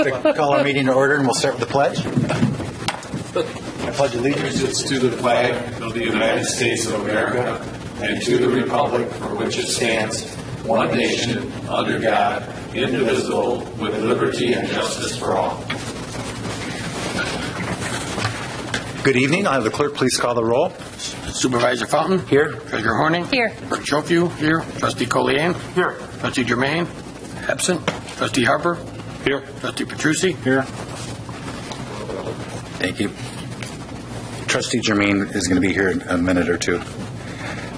Call our meeting to order, and we'll start with the pledge. I pledge allegiance to the flag of the United States of America and to the republic for which it stands, one nation, under God, indivisible, with liberty and justice for all. Good evening. I'll have the clerk please call the roll. Supervisor Fountain. Here. Treasurer Horning. Here. Clerk Chofew. Here. Trustee Collian. Here. Trustee Germain. Absent. Trustee Harper. Here. Trustee Petrucci. Here. Thank you. Trustee Germain is going to be here in a minute or two.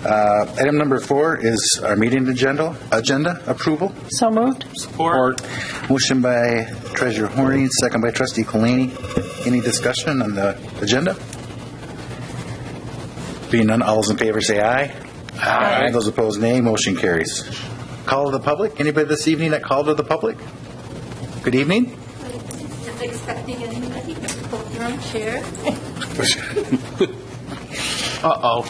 Item number 4 is our meeting agenda approval. So moved. Support. Motion by Treasurer Horning, second by Trustee Kalani. Any discussion on the agenda? Being none, all those in favor say aye. Aye. Those opposed, nay. Motion carries. Call to the public. Anybody this evening that called to the public? Good evening. Not expecting anybody. Hold your own chair. Uh-oh.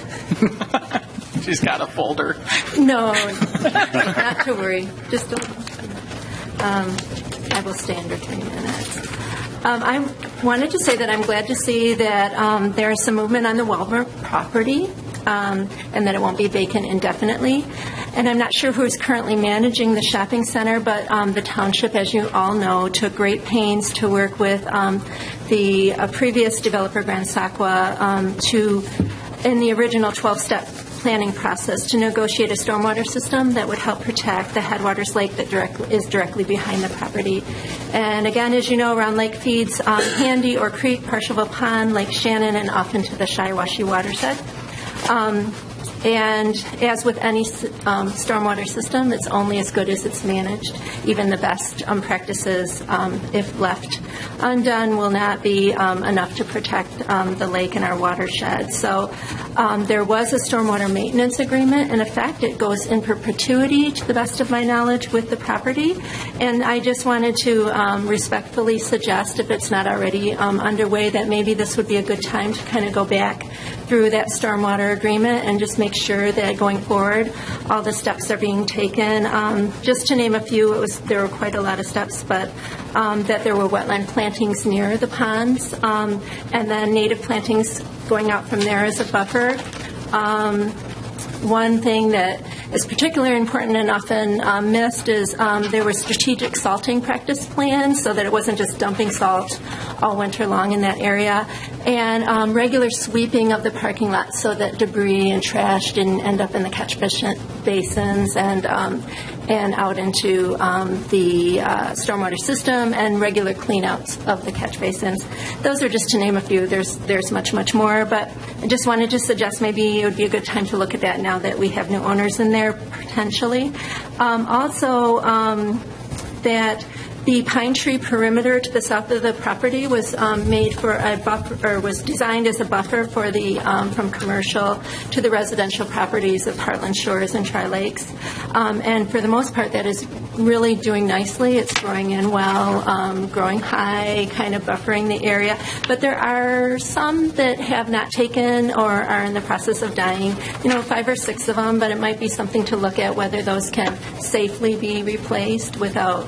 She's got a folder. No, not to worry. Just a little. I will stay under 3 minutes. I wanted to say that I'm glad to see that there is some movement on the Walmart property and that it won't be vacant indefinitely. And I'm not sure who's currently managing the shopping center, but the township, as you all know, took great pains to work with the previous developer, Grand Sakwa, in the original 12-step planning process to negotiate a stormwater system that would help protect the Headwaters Lake that is directly behind the property. And again, as you know, around lake feeds Handy or Creek, Parsheville Pond, Lake Shannon, and off into the Shiawassee watershed. And as with any stormwater system, it's only as good as it's managed. Even the best practices, if left undone, will not be enough to protect the lake and our watershed. So there was a stormwater maintenance agreement. In effect, it goes in perpetuity, to the best of my knowledge, with the property. And I just wanted to respectfully suggest, if it's not already underway, that maybe this would be a good time to kind of go back through that stormwater agreement and just make sure that going forward all the steps are being taken. Just to name a few, there were quite a lot of steps, but that there were wetland plantings near the ponds, and then native plantings going out from there as a buffer. One thing that is particularly important and often missed is there were strategic salting practice plans so that it wasn't just dumping salt all winter long in that area, and regular sweeping of the parking lot so that debris and trash didn't end up in the catch basins and out into the stormwater system, and regular cleanouts of the catch basins. Those are just to name a few. There's much more, but I just wanted to suggest maybe it would be a good time to look at that now that we have new owners in there potentially. Also, that the pine tree perimeter to the south of the property was made for a buffer, or was designed as a buffer for the from commercial to the residential properties of Hartland Shores and Tri-Lakes. And for the most part, that is really doing nicely. It's growing in well, growing high, kind of buffering the area. But there are some that have not taken or are in the process of dying. 5 or 6 of them, but it might be something to look at whether those can safely be replaced without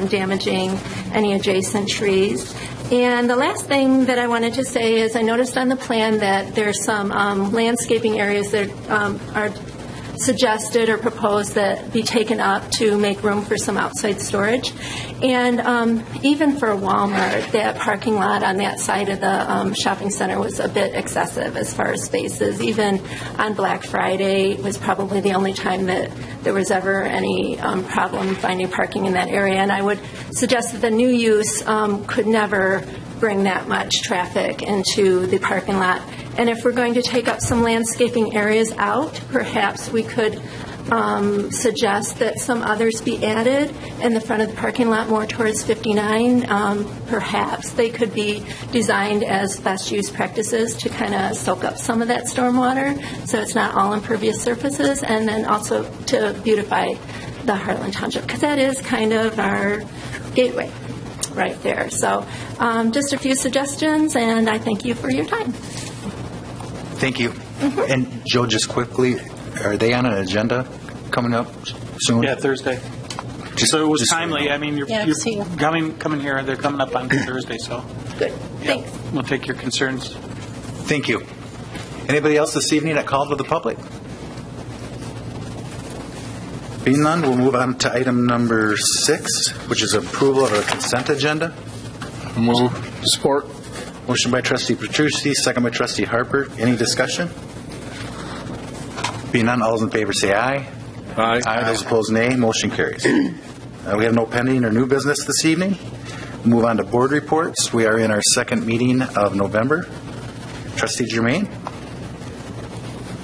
damaging any adjacent trees. And the last thing that I wanted to say is I noticed on the plan that there's some landscaping areas that are suggested or proposed that be taken up to make room for some outside storage. And even for Walmart, that parking lot on that side of the shopping center was a bit excessive as far as spaces. Even on Black Friday was probably the only time that there was ever any problem finding parking in that area. And I would suggest that the new use could never bring that much traffic into the parking lot. And if we're going to take up some landscaping areas out, perhaps we could suggest that some others be added in the front of the parking lot more towards 59. Perhaps they could be designed as best use practices to kind of soak up some of that stormwater so it's not all impervious surfaces, and then also to beautify the Hartland Township, because that is kind of our gateway right there. So just a few suggestions, and I thank you for your time. Thank you. Mm-hmm. And Joe, just quickly, are they on an agenda coming up soon? Yeah, Thursday. So it was Just- timely. I mean, Yeah, you're see you. coming here. They're coming up on Thursday, so Good. Thanks. we'll take your concerns. Thank you. Anybody else this evening that called to the public? Being none, we'll move on to item number 6, which is approval of a consent agenda. Move. Support. Motion by trustee Petrucci, second by trustee Harper. Any discussion? Being none, all those in favor say aye. Aye. Those opposed, nay. Motion carries. We have no pending or new business this evening. Move on to board reports. We are in our second meeting of November. Trustee Germain?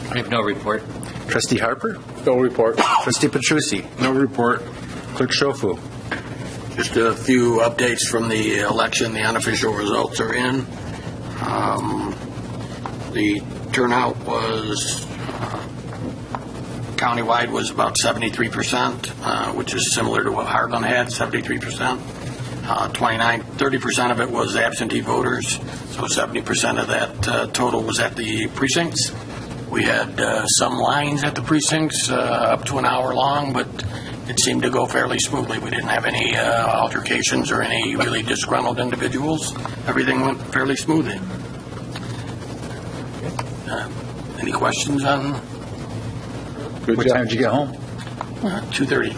I have no report. Trustee Harper? No report. Trustee Petrucci? No report. Clerk Shofu? Just a few updates from the election. The unofficial results are in. The turnout was countywide was about 73%, which is similar to what Hartland had, 73%. 30% of it was absentee voters, so 70% of that total was at the precincts. We had some lines at the precincts up to an hour long, but it seemed to go fairly smoothly. We didn't have any altercations or any really disgruntled individuals. Everything went fairly smoothly. Any questions on What time did you get home? 2:30?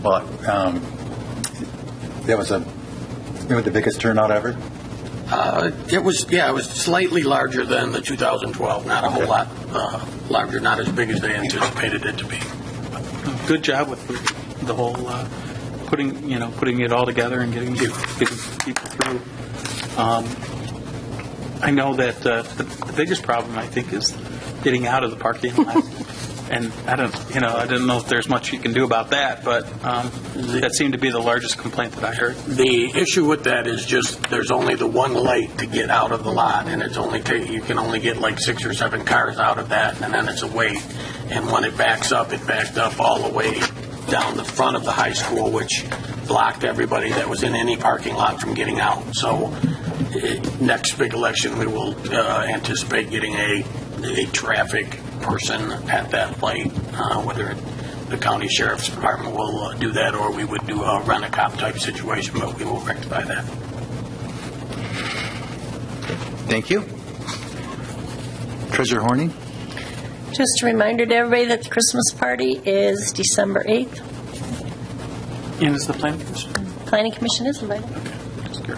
Well, that was maybe the biggest turnout ever. It was slightly larger than the 2012. Not a whole lot larger, not as big as they anticipated it to be. Good job with the whole putting it all together and getting people through. I know that the biggest problem, I think, is getting out of the parking lot. And I don't know if there's much you can do about that, but that seemed to be the largest complaint that I heard. The issue with that is just there's only the one light to get out of the lot, and you can only get like 6 or 7 cars out of that, and then it's a wait. And when it backed up all the way down the front of the high school, which blocked everybody that was in any parking lot from getting out. So next big election, we will anticipate getting a traffic person at that light, whether the county sheriff's department will do that or we would do a rent-a-cop type situation, but we will rectify that. Thank you. Treasurer Horning? Just a reminder to everybody that the Christmas party is December 8th. And is the planning commission? Planning Commission is invited. That's good.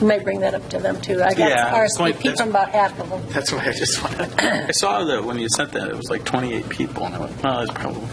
You might bring that up to them, too. I got RSVP from about half of them. That's what I just wanted. I saw that when you sent that, it was like 28 people, and I went, well, it's probably